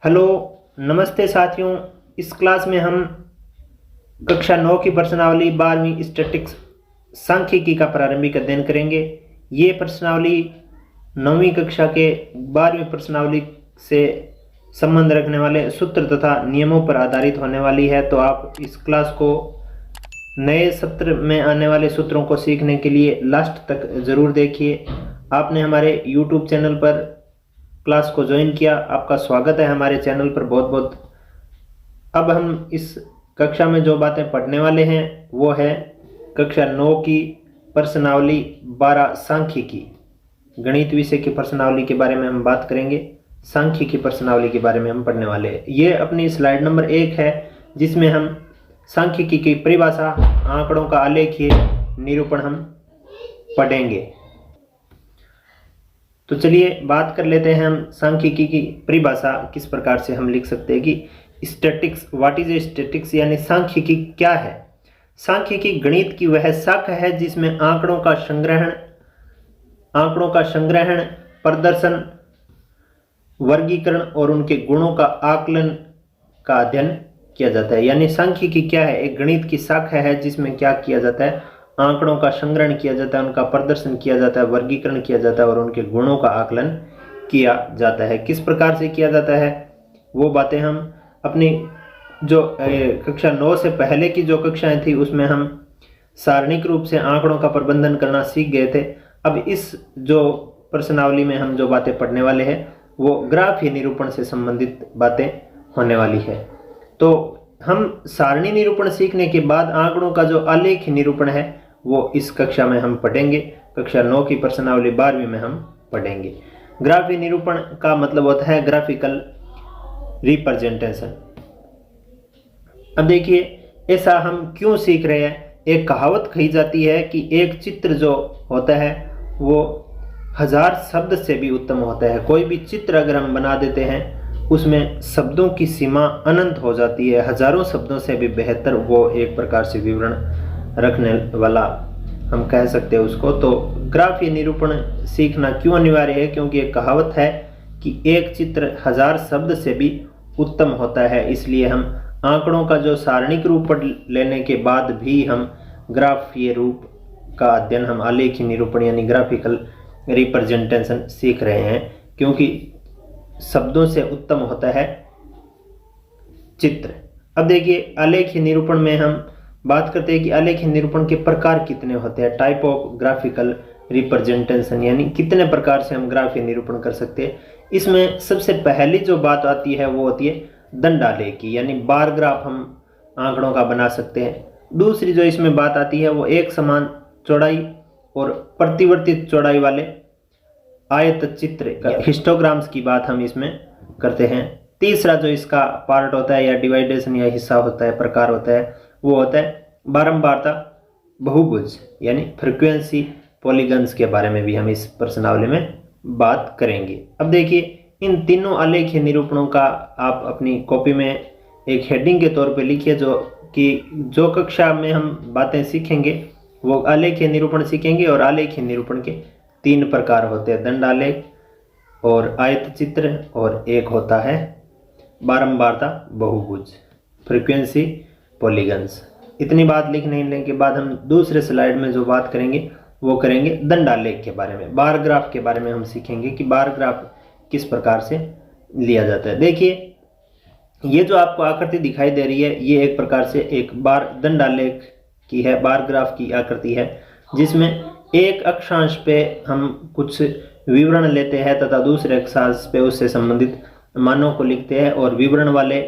Hello, नमस्ते साथियों। इस क्लास में हम कक्षा 9 की प्रश्नावली 12वीं स्टैटिक्स सांख्यिकी का प्रारंभिक अध्ययन करेंगे। ये प्रश्नावली 9वीं कक्षा के 12वीं प्रश्नावली से संबंध रखने वाले सूत्र तथा नियमों पर आधारित होने वाली है। तो आप इस क्लास को नए सत्र में आने वाले सूत्रों को सीखने के लिए लास्ट तक ज़रूर देखिए। आपने हमारे YouTube चैनल पर क्लास को ज्वाइन किया, आपका स्वागत है हमारे चैनल पर बहुत बहुत। अब हम इस कक्षा में जो बातें पढ़ने वाले हैं वो है कक्षा 9 की प्रश्नावली 12 सांख्यिकी, गणित विषय की प्रश्नावली के बारे में हम बात करेंगे। सांख्यिकी प्रश्नावली के बारे में हम पढ़ने वाले हैं। ये अपनी स्लाइड नंबर 1 है जिसमें हम सांख्यिकी की परिभाषा, आंकड़ों का आलेखीय निरूपण हम पढ़ेंगे। तो चलिए बात कर लेते हैं हम सांख्यिकी की परिभाषा किस प्रकार से हम लिख सकते हैं कि स्टैटिक्स, व्हाट इज स्टैटिक्स, यानी सांख्यिकी क्या है। सांख्यिकी गणित की वह शाखा है जिसमें आंकड़ों का संग्रहण, प्रदर्शन, वर्गीकरण और उनके गुणों का आकलन का अध्ययन किया जाता है। यानी सांख्यिकी क्या है, एक गणित की शाखा है जिसमें क्या किया जाता है, आंकड़ों का संग्रहण किया जाता है, उनका प्रदर्शन किया जाता है, वर्गीकरण किया जाता है और उनके गुणों का आकलन किया जाता है। किस प्रकार से किया जाता है वो बातें हम अपनी जो कक्षा 9 से पहले की जो कक्षाएं थी उसमें हम सारणिक रूप से आंकड़ों का प्रबंधन करना सीख गए थे। अब इस जो प्रश्नावली में हम जो बातें पढ़ने वाले हैं वो ग्राफीय निरूपण से संबंधित बातें होने वाली है। तो हम सारणी निरूपण सीखने के बाद आंकड़ों का जो आलेख निरूपण है वो इस कक्षा में हम पढ़ेंगे। कक्षा 9 की प्रश्नावली 12वीं में हम पढ़ेंगे। ग्राफीय निरूपण का मतलब होता है ग्राफिकल रिप्रेजेंटेशन। अब देखिए ऐसा हम क्यों सीख रहे हैं। एक कहावत कही जाती है कि एक चित्र जो होता है वो 1000 शब्द से भी उत्तम होता है। कोई भी चित्र अगर हम बना देते हैं उसमें शब्दों की सीमा अनंत हो जाती है, हजारों शब्दों से भी बेहतर वो एक प्रकार से विवरण रखने वाला हम कह सकते हैं उसको। तो ग्राफीय निरूपण सीखना क्यों अनिवार्य है, क्योंकि एक कहावत है कि एक चित्र 1000 शब्द से भी उत्तम होता है। इसलिए हम आंकड़ों का जो सारणिक रूप लेने के बाद भी हम ग्राफीय रूप का अध्ययन, हम आलेखीय निरूपण यानी ग्राफिकल रिप्रेजेंटेशन सीख रहे हैं, क्योंकि शब्दों से उत्तम होता है चित्र। अब देखिए आलेखीय निरूपण में हम बात करते हैं कि आलेखीय निरूपण के प्रकार कितने होते हैं, टाइप ऑफ ग्राफिकल रिप्रेजेंटेशन, यानी कितने प्रकार से हम ग्राफीय निरूपण कर सकते हैं। इसमें सबसे पहली जो बात आती है वो होती है दंडालेखी, यानी बार ग्राफ हम आंकड़ों का बना सकते हैं। दूसरी जो इसमें बात आती है वो एक समान चौड़ाई और प्रतिवर्तित चौड़ाई वाले आयत चित्र, हिस्टोग्राम्स की बात हम इसमें करते हैं। तीसरा जो इसका पार्ट होता है या डिवाइडेशन या हिस्सा होता है, प्रकार होता है, वो होता है बारंबारता बहुभुज, यानी फ्रीक्वेंसी पॉलीगन्स के बारे में भी हम इस प्रश्नावली में बात करेंगे। अब देखिए इन तीनों आलेखीय निरूपणों का आप अपनी कॉपी में एक हेडिंग के तौर पे लिखिए, जो कक्षा में हम बातें सीखेंगे वो आलेखीय निरूपण सीखेंगे। और आलेखीय निरूपण के 3 प्रकार होते हैं, दंडालेख और आयत चित्र और एक होता है बारंबारता बहुभुज, फ्रीक्वेंसी पॉलीगन्स। इतनी बात लिखने के बाद हम दूसरे स्लाइड में जो बात करेंगे वो करेंगे दंडालेख के बारे में, बार ग्राफ के बारे में हम सीखेंगे कि बार ग्राफ किस प्रकार से लिया जाता है। देखिए ये जो आपको आकृति दिखाई दे रही है ये एक प्रकार से एक बार दंडालेख की है, बार ग्राफ की आकृति है, जिसमें एक अक्षांश पे हम कुछ विवरण लेते हैं तथा दूसरे अक्षांश पे उससे संबंधित मानों को लिखते हैं और विवरण वाले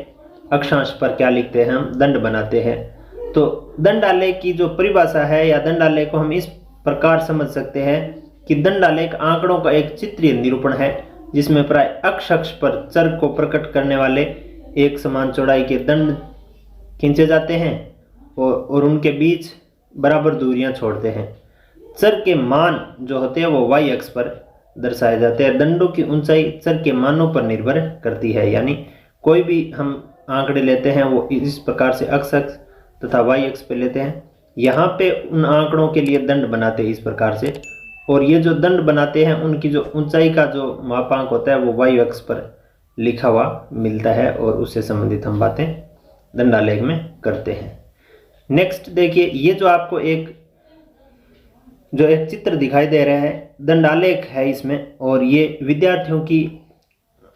अक्षांश पर क्या लिखते हैं, हम दंड बनाते हैं। तो दंडालेख की जो परिभाषा है या दंडालेख को हम इस प्रकार समझ सकते हैं कि दंडालेख आंकड़ों का एक चित्रीय निरूपण है जिसमें प्राय अक्ष पर चर को प्रकट करने वाले एक समान चौड़ाई के दंड खींचे जाते हैं और उनके बीच बराबर दूरियां छोड़ते हैं। चर के मान जो होते हैं वो y अक्ष पर दर्शाए जाते हैं। दंडों की ऊंचाई चर के मानों पर निर्भर करती है, यानी कोई भी हम आंकड़े लेते हैं वो इस प्रकार से x अक्ष तथा y अक्ष पे लेते हैं। यहाँ पे उन आंकड़ों के लिए दंड बनाते हैं इस प्रकार से, और ये जो दंड बनाते हैं उनकी जो ऊंचाई का जो मापांक होता है वो y अक्ष पर लिखा हुआ मिलता है और उससे संबंधित हम बातें दंडालेख में करते हैं। नेक्स्ट देखिए, ये जो आपको एक चित्र दिखाई दे रहा है दंडालेख है इसमें, और ये विद्यार्थियों की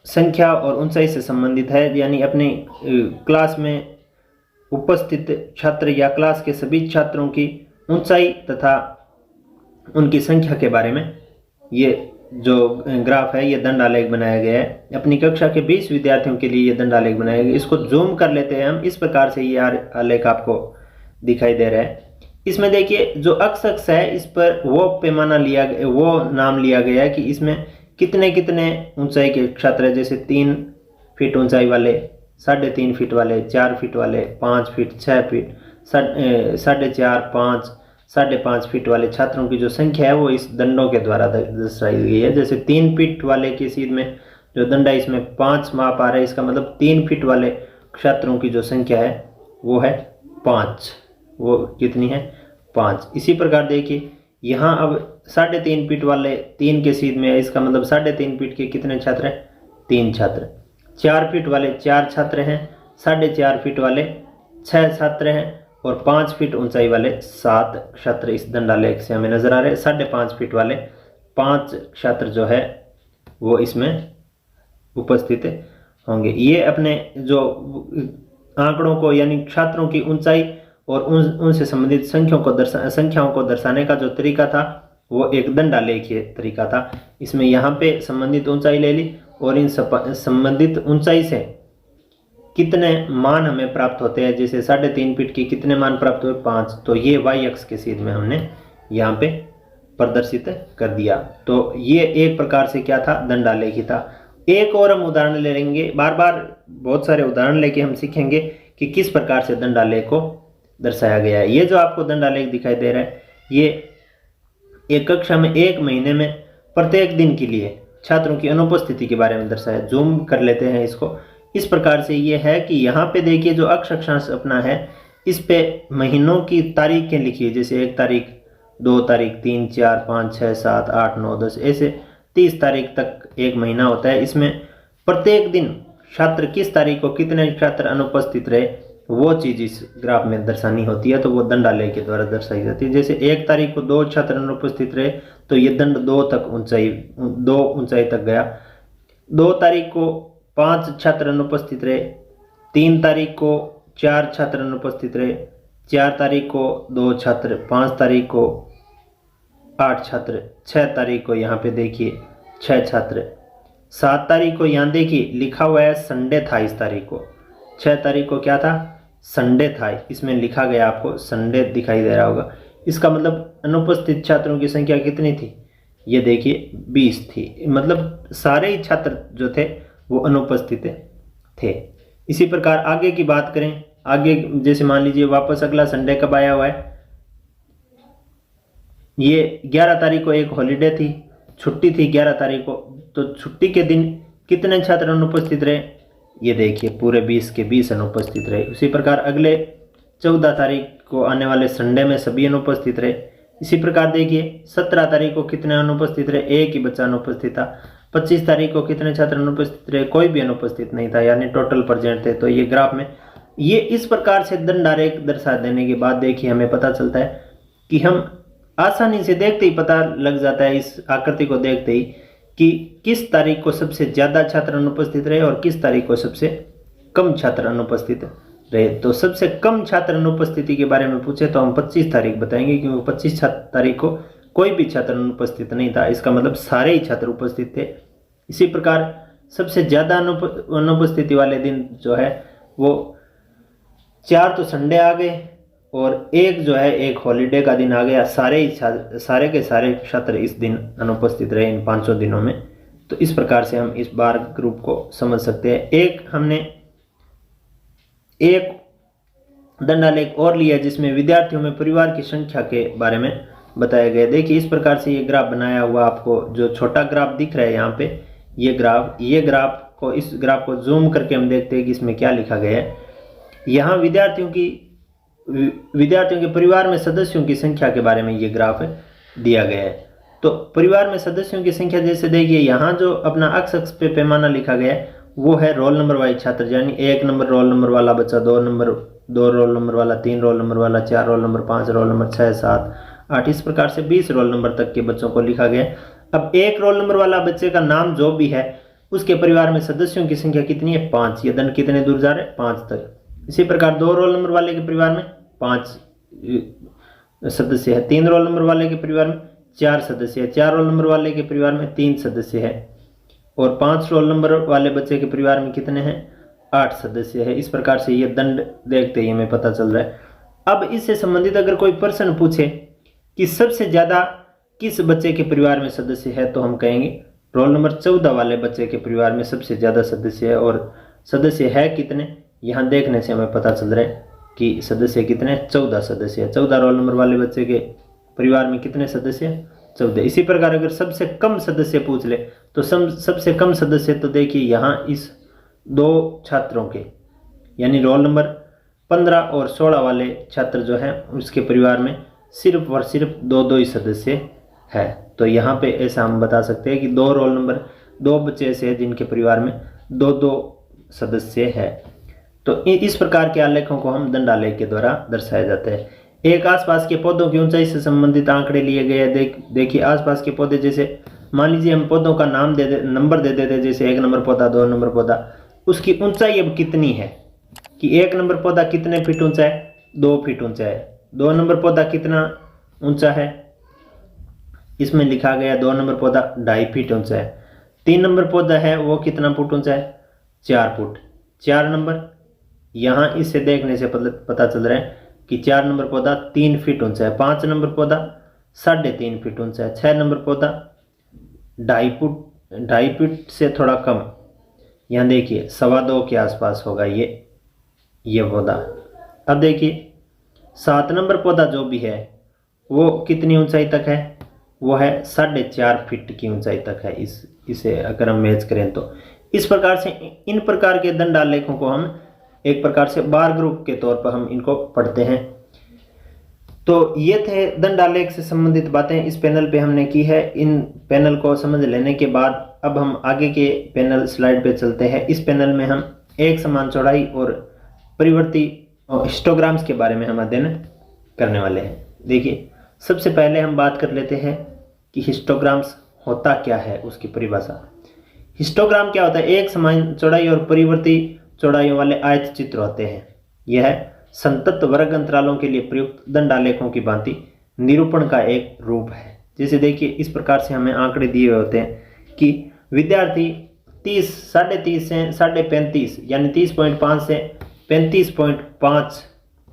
संख्या और ऊंचाई से संबंधित है, यानी अपने क्लास में उपस्थित छात्र या क्लास के सभी छात्रों की ऊंचाई तथा उनकी संख्या के बारे में ये जो ग्राफ है ये दंडालेख बनाया गया है। अपनी कक्षा के 20 विद्यार्थियों के लिए ये दंडालेख बनाया गया। इसको जूम कर लेते हैं हम, इस प्रकार से ये आलेख आपको दिखाई दे रहा है। इसमें देखिए जो अक्ष अक्ष है इस पर वो पैमाना लिया, वो नाम लिया गया है कि इसमें कितने कितने ऊंचाई के छात्र है, जैसे 3 फीट ऊंचाई वाले, 3.5 फीट वाले, 4 फीट वाले, 5 फीट, 6 फीट, 4.5, 5, 5.5 फीट वाले छात्रों की जो संख्या है वो इस दंडों के द्वारा दर्शाई गई है। जैसे 3 फीट वाले की सीध में जो दंड है इसमें 5 माप आ रहा है, इसका मतलब 3 फीट वाले छात्रों की जो संख्या है वो है 5। वो कितनी है? 5। इसी प्रकार देखिए यहाँ अब 3.5 फीट वाले 3 के सीध में है, इसका मतलब 3.5 फीट के कितने छात्र हैं? 3 छात्र। 4 फीट वाले 4 छात्र हैं, 4.5 फीट वाले 6 छात्र हैं और 5 फीट ऊंचाई वाले 7 छात्र इस दंडालेख से हमें नजर आ रहे हैं। 5.5 फीट वाले 5 छात्र जो है वो इसमें उपस्थित होंगे। ये अपने जो आंकड़ों को यानी छात्रों की ऊंचाई और उनसे संबंधित संख्याओं को दर्शाने का जो तरीका था वो एक दंडालेखीय तरीका था। इसमें यहाँ पे संबंधित ऊंचाई ले ली और इन संबंधित ऊंचाई से कितने मान हमें प्राप्त होते हैं, जैसे 3.5 फीट की कितने मान प्राप्त हुए? 5। तो ये वाई अक्ष के सीध में हमने यहाँ पे प्रदर्शित कर दिया। तो ये एक प्रकार से क्या था? दंडालेखी था। एक और हम उदाहरण ले लेंगे, बार बार बहुत सारे उदाहरण लेके हम सीखेंगे कि किस प्रकार से दंडालेख को दर्शाया गया है। ये जो आपको दंडालेख दिखाई दे रहा है ये एक कक्षा में 1 महीने में प्रत्येक दिन के लिए छात्रों की अनुपस्थिति के बारे में दर्शाया। जूम कर लेते हैं इसको। इस प्रकार से ये है कि यहाँ पे देखिए जो अक्ष अक्षांश अपना है इस पे महीनों की तारीखें लिखी है, जैसे 1 तारीख, 2 तारीख, 3, 4, 5, 6, 7, 8, 9, 10, ऐसे 30 तारीख तक एक महीना होता है। इसमें प्रत्येक दिन छात्र किस तारीख को कितने छात्र अनुपस्थित रहे वो चीज इस ग्राफ में दर्शानी होती है, तो वो दंडालेख के द्वारा दर्शाई जाती है। जैसे 1 तारीख को 2 छात्र अनुपस्थित रहे तो ये दंड 2 ऊंचाई तक गया। 2 तारीख को 5 छात्र अनुपस्थित रहे, 3 तारीख को 4 छात्र अनुपस्थित रहे, 4 तारीख को 2 छात्र, 5 तारीख को 8 छात्र, 6 तारीख को यहाँ पे देखिए 6 छात्र, 7 तारीख को यहाँ देखिए लिखा हुआ है संडे था इस तारीख को। 6 तारीख को क्या था? संडे था, इसमें लिखा गया आपको संडे दिखाई दे रहा होगा। इसका मतलब अनुपस्थित छात्रों की संख्या कितनी थी? ये देखिए 20 थी। मतलब सारे ही छात्र जो थे वो अनुपस्थित थे। इसी प्रकार आगे की बात करें, आगे जैसे मान लीजिए वापस अगला संडे कब आया हुआ है? ये 11 तारीख को एक हॉलीडे थी, छुट्टी थी 11 तारीख को। तो छुट्टी के दिन कितने छात्र अनुपस्थित रहे? ये देखिए पूरे 20 के 20 अनुपस्थित रहे। उसी प्रकार अगले 14 तारीख को आने वाले संडे में सभी अनुपस्थित रहे। इसी प्रकार देखिए 17 तारीख को कितने अनुपस्थित रहे? एक ही बच्चा अनुपस्थित था। 25 तारीख को कितने छात्र अनुपस्थित रहे? कोई भी अनुपस्थित नहीं था, यानी टोटल प्रेजेंट थे। तो ये ग्राफ में ये इस प्रकार से दंडालेख दर्शा देने के बाद देखिए हमें पता चलता है कि हम आसानी से देखते ही पता लग जाता है इस आकृति को देखते ही कि किस तारीख को सबसे ज़्यादा छात्र अनुपस्थित रहे और किस तारीख को सबसे कम छात्र अनुपस्थित रहे। तो सबसे कम छात्र अनुपस्थिति के बारे में पूछे तो हम 25 तारीख बताएंगे, क्योंकि 25 तारीख को कोई भी छात्र अनुपस्थित नहीं था। इसका मतलब सारे ही छात्र उपस्थित थे। इसी प्रकार सबसे ज़्यादा अनुपस्थिति वाले दिन जो है वो 4 तो संडे आ गए और एक जो है एक हॉलीडे का दिन आ गया। सारे के सारे छात्र इस दिन अनुपस्थित रहे इन 500 दिनों में। तो इस प्रकार से हम इस बार ग्रुप को समझ सकते हैं। हमने एक दंडालेख और लिया जिसमें विद्यार्थियों में परिवार की संख्या के बारे में बताया गया। देखिए इस प्रकार से ये ग्राफ बनाया हुआ, आपको जो छोटा ग्राफ दिख रहा है यहाँ पे, ये ग्राफ इस ग्राफ को जूम करके हम देखते हैं कि इसमें क्या लिखा गया है। यहाँ विद्यार्थियों के परिवार में सदस्यों की संख्या के बारे में ये ग्राफ दिया गया है। तो परिवार में सदस्यों की संख्या जैसे देखिए यहाँ जो अपना अक्ष पे पैमाना लिखा गया है वो है रोल नंबर वाइज छात्र, यानी 1 नंबर रोल नंबर वाला बच्चा, 2 रोल नंबर वाला, 3 रोल नंबर वाला, 4 रोल नंबर, 5 रोल नंबर, 6, 7, 8, इस प्रकार से 20 रोल नंबर तक के बच्चों को लिखा गया। अब 1 रोल नंबर वाला बच्चे का नाम जो भी है उसके परिवार में सदस्यों की संख्या कितनी है? 5। ये दंड कितने दूर जा रहे हैं? 5 तक। इसी प्रकार 2 रोल नंबर वाले के परिवार में 5 सदस्य है, 3 रोल नंबर वाले के परिवार में 4 सदस्य है, 4 रोल नंबर वाले के परिवार में 3 सदस्य है, और 5 रोल नंबर वाले बच्चे के परिवार में कितने हैं? 8 सदस्य है। इस प्रकार से ये दंड देखते ही हमें पता चल रहा है। अब इससे संबंधित अगर कोई प्रश्न पूछे कि सबसे ज्यादा किस बच्चे के परिवार में सदस्य है, तो हम कहेंगे रोल नंबर 14 वाले बच्चे के परिवार में सबसे ज्यादा सदस्य है। और सदस्य है कितने, यहाँ देखने से हमें पता चल रहा है कि सदस्य कितने? 14 सदस्य है। 14 रोल नंबर वाले बच्चे के परिवार में कितने सदस्य हैं? 14। इसी प्रकार अगर सबसे कम सदस्य पूछ ले तो सबसे कम सदस्य तो देखिए यहाँ इस 2 छात्रों के, यानी रोल नंबर 15 और 16 वाले छात्र जो हैं उसके परिवार में सिर्फ और सिर्फ 2 ही सदस्य है। तो यहाँ पे ऐसा हम बता सकते हैं कि 2 रोल नंबर 2 बच्चे ऐसे हैं जिनके परिवार में 2 सदस्य है। तो इस प्रकार के आलेखों को हम दंड आलेख के द्वारा दर्शाया जाता है। एक आसपास के पौधों की ऊंचाई से संबंधित आंकड़े लिए गए हैं। देखिए आसपास के पौधे, जैसे मान लीजिए हम पौधों का नाम नंबर दे देते, जैसे 1 नंबर पौधा, 2 नंबर पौधा, उसकी ऊंचाई अब कितनी है कि 1 नंबर पौधा कितने फीट ऊंचा है? 2 फीट ऊंचा है। 2 नंबर पौधा कितना ऊंचा है? इसमें लिखा गया 2 नंबर पौधा 2.5 फीट ऊंचा है। 3 नंबर पौधा है वो कितना फुट ऊंचा है? 4 फुट। 4 नंबर, यहाँ इससे देखने से पता चल रहा है कि 4 नंबर पौधा 3 फीट ऊंचा है। 5 नंबर पौधा 3.5 फीट ऊंचा है। 6 नंबर पौधा 2.5 फीट से थोड़ा कम, यहाँ देखिए 2.25 के आसपास होगा ये पौधा। अब देखिए 7 नंबर पौधा जो भी है वो कितनी ऊंचाई तक है? वो है 4.5 फीट की ऊंचाई तक है। इसे अगर हम मैच करें तो इस प्रकार से इन प्रकार के दंड आलेखों को हम एक प्रकार से बार ग्रुप के तौर पर हम इनको पढ़ते हैं। तो ये थे दंड आलेख से संबंधित बातें इस पैनल पे हमने की है। इन पैनल को समझ लेने के बाद अब हम आगे के पैनल स्लाइड पे चलते हैं। इस पैनल में हम एक समान चौड़ाई और परिवर्ती और हिस्टोग्राम्स के बारे में हम अध्ययन करने वाले हैं। देखिए सबसे पहले हम बात कर लेते हैं कि हिस्टोग्राम्स होता क्या है, उसकी परिभाषा। हिस्टोग्राम क्या होता है? एक समान चौड़ाई और परिवर्ती चौड़ाइयों वाले आयत चित्र होते हैं। यह संतत वर्ग अंतरालों के लिए प्रयुक्त दंड आलेखों की भांति निरूपण का एक रूप है। जैसे देखिए इस प्रकार से हमें आंकड़े दिए हुए होते हैं कि विद्यार्थी 30 से 35.5 यानी 30.5 से 35.5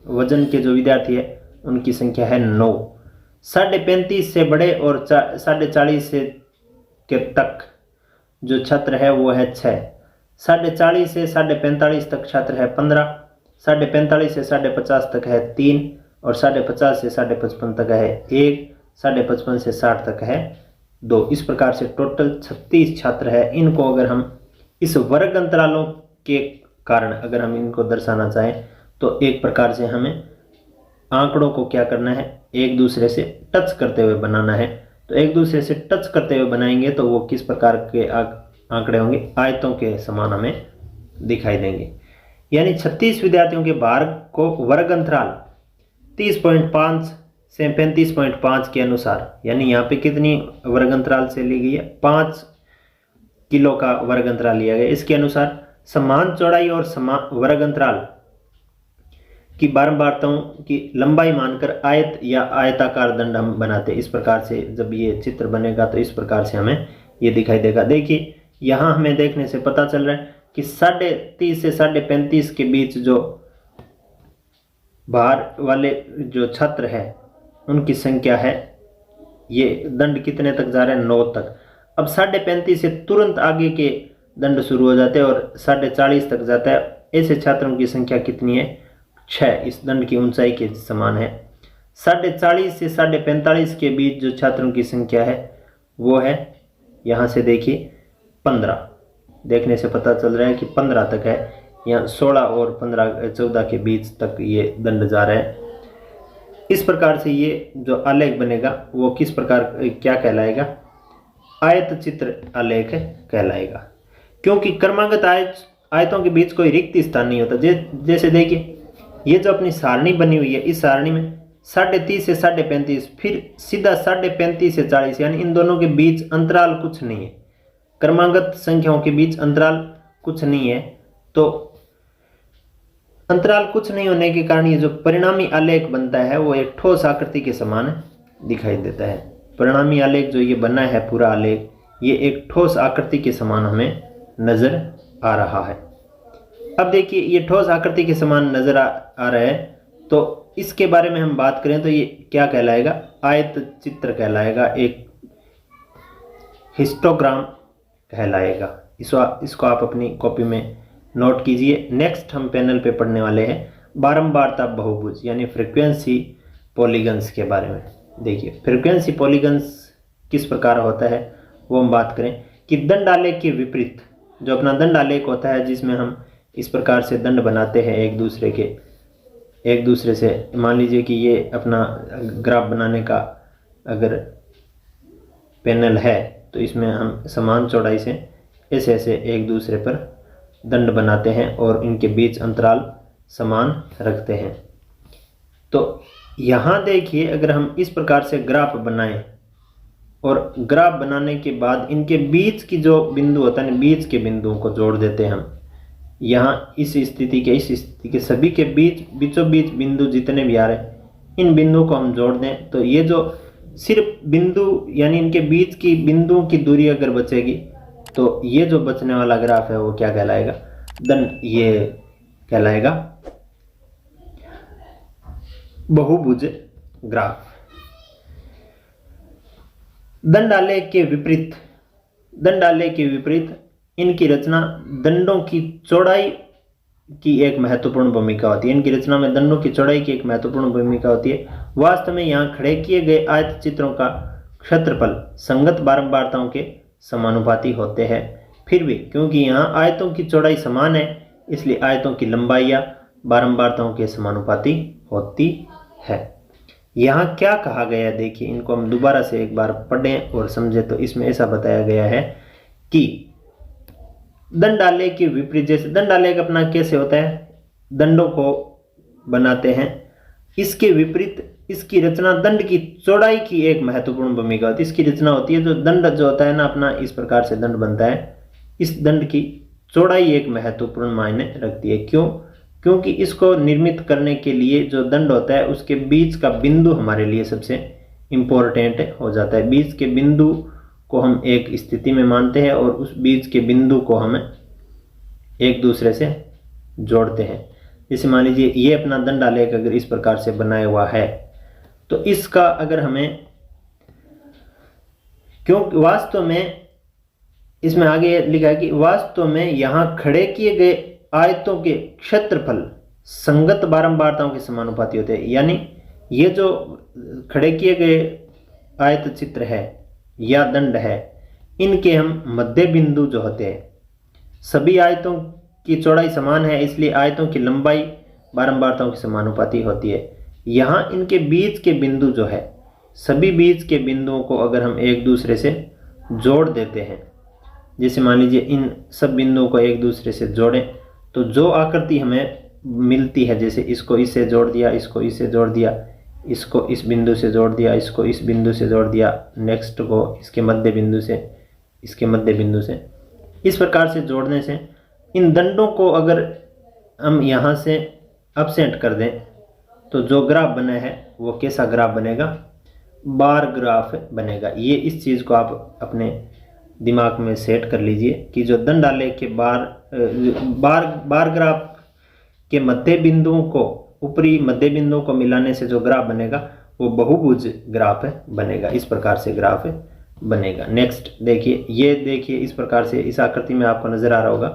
वजन के जो विद्यार्थी है उनकी संख्या है 9। 35.5 से बड़े और 40.5 से के तक जो छात्र है वो है 6। 40.5 से 45.5 तक छात्र है 15। 45.5 से 50.5 तक है 3 और 50.5 से 55.5 तक है 1। 55.5 से 60 तक है 2। इस प्रकार से टोटल 36 छात्र है। इनको अगर हम इस वर्ग अंतरालों के कारण अगर हम इनको दर्शाना चाहें तो एक प्रकार से हमें आंकड़ों को क्या करना है, एक दूसरे से टच करते हुए बनाना है। तो एक दूसरे से टच करते हुए बनाएंगे तो वो किस प्रकार के आंकड़े होंगे? आयतों के समान हमें दिखाई देंगे। यानी 36 विद्यार्थियों के भार को वर्ग अंतराल 30.5 से 35.5 के अनुसार, यानी यहाँ पे कितनी वर्ग अंतराल से ली गई है? 5 किलो का वर्ग अंतराल लिया गया। इसके अनुसार समान चौड़ाई और समान वर्ग अंतराल की बारंबारताओं की लंबाई मानकर आयत या आयताकार दंड हम बनाते हैं। इस प्रकार से जब ये चित्र बनेगा तो इस प्रकार से हमें ये दिखाई देगा। देखिए यहाँ हमें देखने से पता चल रहा है कि 30.5 से 35.5 के बीच जो भार वाले जो छात्र है उनकी संख्या है, ये दंड कितने तक जा रहे हैं? 9 तक। अब 35.5 से तुरंत आगे के दंड शुरू हो जाते हैं और 40.5 तक जाता है। ऐसे छात्रों की संख्या कितनी है? 6। इस दंड की ऊंचाई के समान है। 40.5 से 45.5 के बीच जो छात्रों की संख्या है वो है, यहाँ से देखिए 15। देखने से पता चल रहा है कि 15 तक है। यहाँ 16 और 14 के बीच तक ये दंड जा रहा है। इस प्रकार से ये जो आलेख बनेगा वो किस प्रकार क्या कहलाएगा? आयत चित्र आलेख कहलाएगा। क्योंकि क्रमागत आयतों के बीच कोई रिक्त स्थान नहीं होता। जैसे देखिए ये जो अपनी सारणी बनी हुई है, इस सारणी में 30.5 से 35.5, फिर सीधा 35.5 से 40, यानी इन दोनों के बीच अंतराल कुछ नहीं है, क्रमागत संख्याओं के बीच अंतराल कुछ नहीं है। तो अंतराल कुछ नहीं होने के कारण ये जो परिणामी आलेख बनता है वो एक ठोस आकृति के समान दिखाई देता है। परिणामी आलेख जो ये बना है पूरा आलेख, ये एक ठोस आकृति के समान हमें नजर आ रहा है। अब देखिए ये ठोस आकृति के समान नजर आ रहा है, तो इसके बारे में हम बात करें तो ये क्या कहलाएगा, आयत चित्र कहलाएगा, एक हिस्टोग्राम कहलाएगा। इसको आप अपनी कॉपी में नोट कीजिए। नेक्स्ट हम पैनल पे पढ़ने वाले हैं बारंबारता बहुभुज यानी फ्रीक्वेंसी पॉलीगन्स के बारे में। देखिए फ्रीक्वेंसी पॉलीगन्स किस प्रकार होता है वो हम बात करें कि दंड आलेख के विपरीत जो अपना दंड आलेख होता है, जिसमें हम इस प्रकार से दंड बनाते हैं एक दूसरे से। मान लीजिए कि ये अपना ग्राफ बनाने का अगर पैनल है तो इसमें हम समान चौड़ाई से ऐसे एक दूसरे पर दंड बनाते हैं और इनके बीच अंतराल समान रखते हैं। तो यहाँ देखिए अगर हम इस प्रकार से ग्राफ बनाएं और ग्राफ बनाने के बाद इनके बीच की जो बिंदु होता है, बीच के बिंदुओं को जोड़ देते हैं हम। यहाँ इस स्थिति के सभी के बीचों बीच बिंदु जितने भी आ रहे हैं, इन बिंदुओं को हम जोड़ दें तो ये जो सिर्फ बिंदु यानी इनके बीच की बिंदुओं की दूरी अगर बचेगी तो ये जो बचने वाला ग्राफ है वो क्या कहलाएगा, ये कहलाएगा बहुभुज ग्राफ। दंड आलेख के विपरीत इनकी रचना दंडों की चौड़ाई की एक महत्वपूर्ण भूमिका होती है। इनकी रचना में दंडों की चौड़ाई की एक महत्वपूर्ण भूमिका होती है। वास्तव में यहाँ खड़े किए गए आयत चित्रों का क्षेत्रफल संगत बारंबारताओं के समानुपाती होते हैं। फिर भी क्योंकि यहाँ आयतों की चौड़ाई समान है, इसलिए आयतों की लंबाइयाँ बारंबारताओं के समानुपाती होती है। यहाँ क्या कहा गया है देखिए, इनको हम दोबारा से एक बार पढ़ें और समझें। तो इसमें ऐसा बताया गया है कि दंड आलेख के विपरीत, जैसे दंड आलेख अपना कैसे होता है, दंडों को बनाते हैं, इसके विपरीत इसकी रचना दंड की चौड़ाई की एक महत्वपूर्ण भूमिका होती है। इसकी रचना होती है जो दंड जो होता है ना अपना, इस प्रकार से दंड बनता है, इस दंड की चौड़ाई एक महत्वपूर्ण मायने रखती है। क्यों? क्योंकि इसको निर्मित करने के लिए जो दंड होता है उसके बीच का बिंदु हमारे लिए सबसे इम्पोर्टेंट हो जाता है। बीच के बिंदु को हम एक स्थिति में मानते हैं और उस बीच के बिंदु को हम एक दूसरे से जोड़ते हैं। जैसे मान लीजिए ये अपना दंड आलेख अगर इस प्रकार से बनाया हुआ है तो इसका अगर हमें, क्योंकि वास्तव में इसमें आगे लिखा है कि वास्तव में यहाँ खड़े किए गए आयतों के क्षेत्रफल संगत बारंबारताओं के समानुपाती होते हैं। यानी ये जो खड़े किए गए आयत चित्र है या दंड है, इनके हम मध्य बिंदु जो होते हैं, सभी आयतों की चौड़ाई समान है, इसलिए आयतों की लंबाई बारंबारताओं के समानुपाती होती है। यहाँ इनके बीच के बिंदु जो है, सभी बीच के बिंदुओं को अगर हम एक दूसरे से जोड़ देते हैं, जैसे मान लीजिए इन सब बिंदुओं को एक दूसरे से जोड़ें तो जो आकृति हमें मिलती है, जैसे इसको इससे जोड़ दिया, इसको इससे जोड़ दिया, इसको इस बिंदु से जोड़ दिया, इसको इस बिंदु से जोड़ दिया, नेक्स्ट को इसके मध्य बिंदु से, इसके मध्य बिंदु से, इस प्रकार से जोड़ने से इन दंडों को अगर हम यहाँ से अपसेंट कर दें तो जो ग्राफ बना है वो कैसा ग्राफ बनेगा, बार ग्राफ बनेगा। ये इस चीज़ को आप अपने दिमाग में सेट कर लीजिए कि जो दंड आलेख के बार ग्राफ के मध्य बिंदुओं को, ऊपरी मध्य बिंदुओं को मिलाने से जो ग्राफ बनेगा वो बहुभुज ग्राफ बनेगा। इस प्रकार से ग्राफ बनेगा। नेक्स्ट देखिए, ये देखिए इस प्रकार से इस आकृति में आपको नजर आ रहा होगा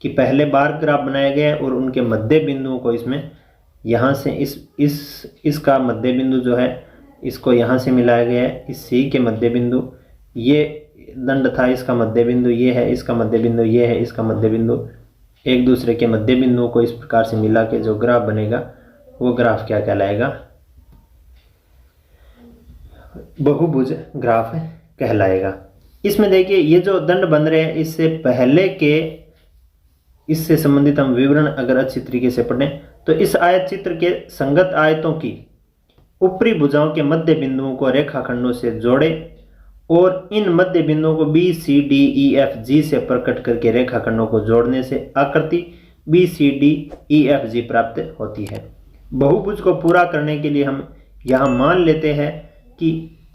कि पहले बार ग्राफ बनाया गया है और उनके मध्य बिंदुओं को इसमें यहाँ से इसका मध्य बिंदु जो है इसको यहाँ से मिलाया गया है। इस सी के मध्य बिंदु, ये दंड था, इसका मध्य बिंदु ये है, इसका मध्य बिंदु ये है, इसका मध्य बिंदु, एक दूसरे के मध्य बिंदुओं को इस प्रकार से मिला के जो ग्राफ बनेगा वो ग्राफ क्या कहलाएगा, बहुभुज ग्राफ कहलाएगा। इसमें देखिए ये जो दंड बन रहे हैं इससे पहले के इससे संबंधित हम विवरण अगर अच्छी तरीके से पढ़ें तो इस आयत चित्र के संगत आयतों की ऊपरी भुजाओं के मध्य बिंदुओं को रेखाखंडों से जोड़े और इन मध्य बिंदुओं को B C D E F G से प्रकट करके रेखाखंडों को जोड़ने से आकृति B C D E F G प्राप्त होती है। बहुभुज को पूरा करने के लिए हम यहाँ मान लेते हैं कि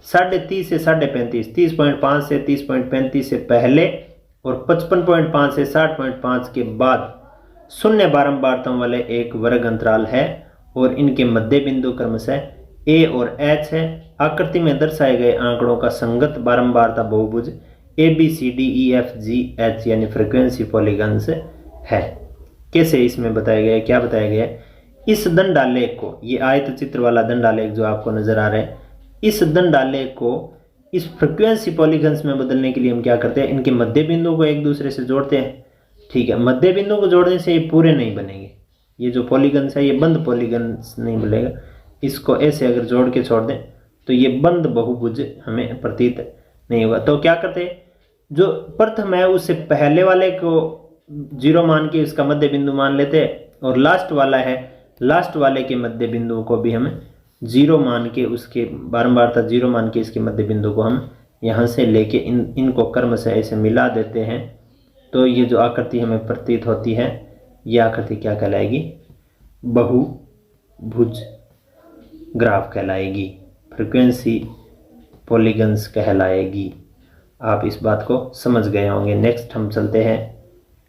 30.5 से 35.5, 30.5 से 30.35 से पहले और 55.5 से 60.5 के बाद शून्य बारंबारताओं वाले एक वर्ग अंतराल है और इनके मध्य बिंदु क्रमशः ए और एच है। आकृति में दर्शाए गए आंकड़ों का संगत बारंबारता बहुभुज A B C D E F G H यानी फ्रीक्वेंसी पॉलीगन्स है। कैसे इसमें बताया गया है, क्या बताया गया है? इस दंडालेख को, ये आयत चित्र वाला दंडालेख जो आपको नजर आ रहा है, इस दंडालेख को इस फ्रीक्वेंसी पॉलीगन्स में बदलने के लिए हम क्या करते हैं, इनके मध्य बिंदुओं को एक दूसरे से जोड़ते हैं। ठीक है, मध्य बिंदुओं को जोड़ने से ये पूरे नहीं बनेंगे, ये जो पॉलीगन्स है ये बंद पॉलीगन्स नहीं बनेगा। इसको ऐसे अगर जोड़ के छोड़ दें तो ये बंद बहुभुज हमें प्रतीत नहीं होगा। तो क्या करते हैं, जो प्रथम है उससे पहले वाले को 0 मान के इसका मध्य बिंदु मान लेते हैं और लास्ट वाला है, लास्ट वाले के मध्य बिंदुओं को भी हमें 0 मान के, उसके बारंबारता 0 मान के इसके मध्य बिंदु को हम यहाँ से लेके इनको क्रम से ऐसे मिला देते हैं। तो ये जो आकृति हमें प्रतीत होती है ये आकृति क्या कहलाएगी, बहुभुज ग्राफ कहलाएगी, फ्रीक्वेंसी पॉलीगन्स कहलाएगी। आप इस बात को समझ गए होंगे। नेक्स्ट हम चलते हैं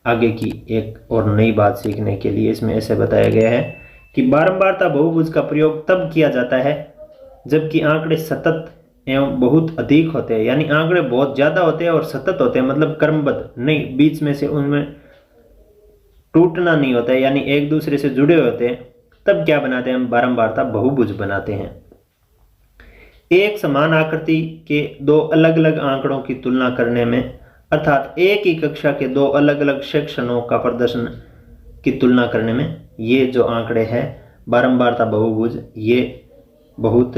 आगे की एक और नई बात सीखने के लिए। इसमें ऐसे बताया गया है कि बारंबारता बहुभुज का प्रयोग तब किया जाता है जबकि आंकड़े सतत एवं बहुत अधिक होते हैं, यानी आंकड़े बहुत ज़्यादा होते हैं और सतत होते हैं, मतलब क्रमबद्ध नहीं, बीच में से उनमें टूटना नहीं होता है, यानी एक दूसरे से जुड़े होते हैं। तब क्या बनाते हैं हम, बारंबारता बहुभुज बनाते हैं। एक समान आकृति के दो अलग अलग आंकड़ों की तुलना करने में, अर्थात एक ही कक्षा के दो अलग अलग सेक्शनों का प्रदर्शन की तुलना करने में, ये जो आंकड़े हैं बारंबारता बहुभुज ये बहुत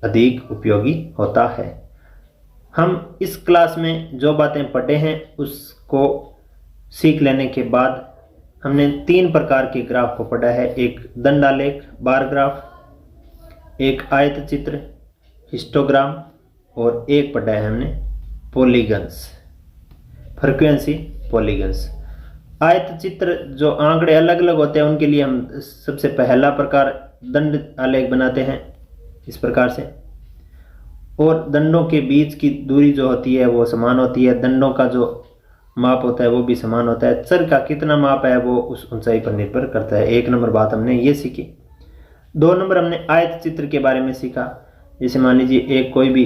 अधिक उपयोगी होता है। हम इस क्लास में जो बातें पढ़े हैं उसको सीख लेने के बाद हमने 3 प्रकार के ग्राफ को पढ़ा है, एक दंडालेख बार ग्राफ, एक आयत चित्र हिस्टोग्राम और एक पढ़ा है हमने पॉलीगन्स, फ्रीक्वेंसी पॉलीगन्स। आयत चित्र जो आंकड़े अलग अलग होते हैं उनके लिए हम सबसे पहला प्रकार दंड आलेख बनाते हैं इस प्रकार से, और दंडों के बीच की दूरी जो होती है वो समान होती है, दंडों का जो माप होता है वो भी समान होता है, चर का कितना माप है वो उस ऊंचाई पर निर्भर करता है। 1 नंबर बात हमने ये सीखी। 2 नंबर हमने आयत चित्र के बारे में सीखा। जैसे मान लीजिए एक कोई भी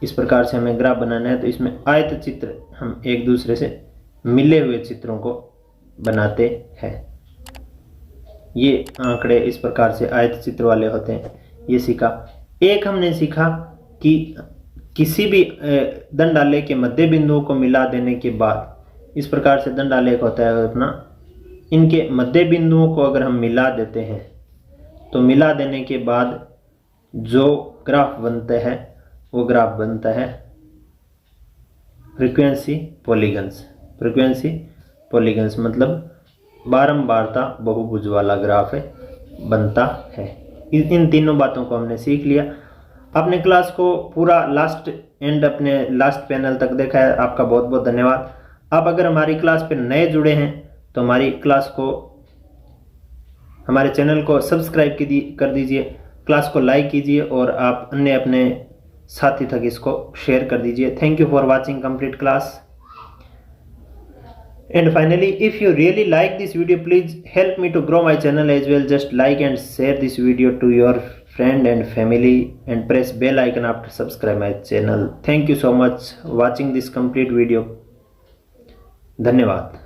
इस प्रकार से हमें ग्राफ बनाना है तो इसमें आयत चित्र हम एक दूसरे से मिले हुए चित्रों को बनाते हैं। ये आंकड़े इस प्रकार से आयत चित्र वाले होते हैं, ये सीखा। एक हमने सीखा कि किसी भी दंडालेख के मध्य बिंदुओं को मिला देने के बाद, इस प्रकार से दंडालेख होता है अपना, इनके मध्य बिंदुओं को अगर हम मिला देते हैं तो मिला देने के बाद जो ग्राफ बनता है वो ग्राफ बनता है फ्रीक्वेंसी पॉलीगन्स। फ्रीक्वेंसी पॉलीगन्स मतलब बारंबारता बहुभुज वाला ग्राफ बनता है। इन तीनों बातों को हमने सीख लिया। आपने क्लास को पूरा लास्ट एंड अपने लास्ट पैनल तक देखा है, आपका बहुत बहुत धन्यवाद। आप अगर हमारी क्लास पे नए जुड़े हैं तो हमारी क्लास को, हमारे चैनल को सब्सक्राइब कर दीजिए, क्लास को लाइक कीजिए और आप अन्य अपने साथी तक इसको शेयर कर दीजिए। Thank you for watching complete class. And finally, if you really like this video, please help me to grow my channel as well. Just like and share this video to your friend and family and press bell icon after subscribe my channel. Thank you so much watching this complete video. धन्यवाद।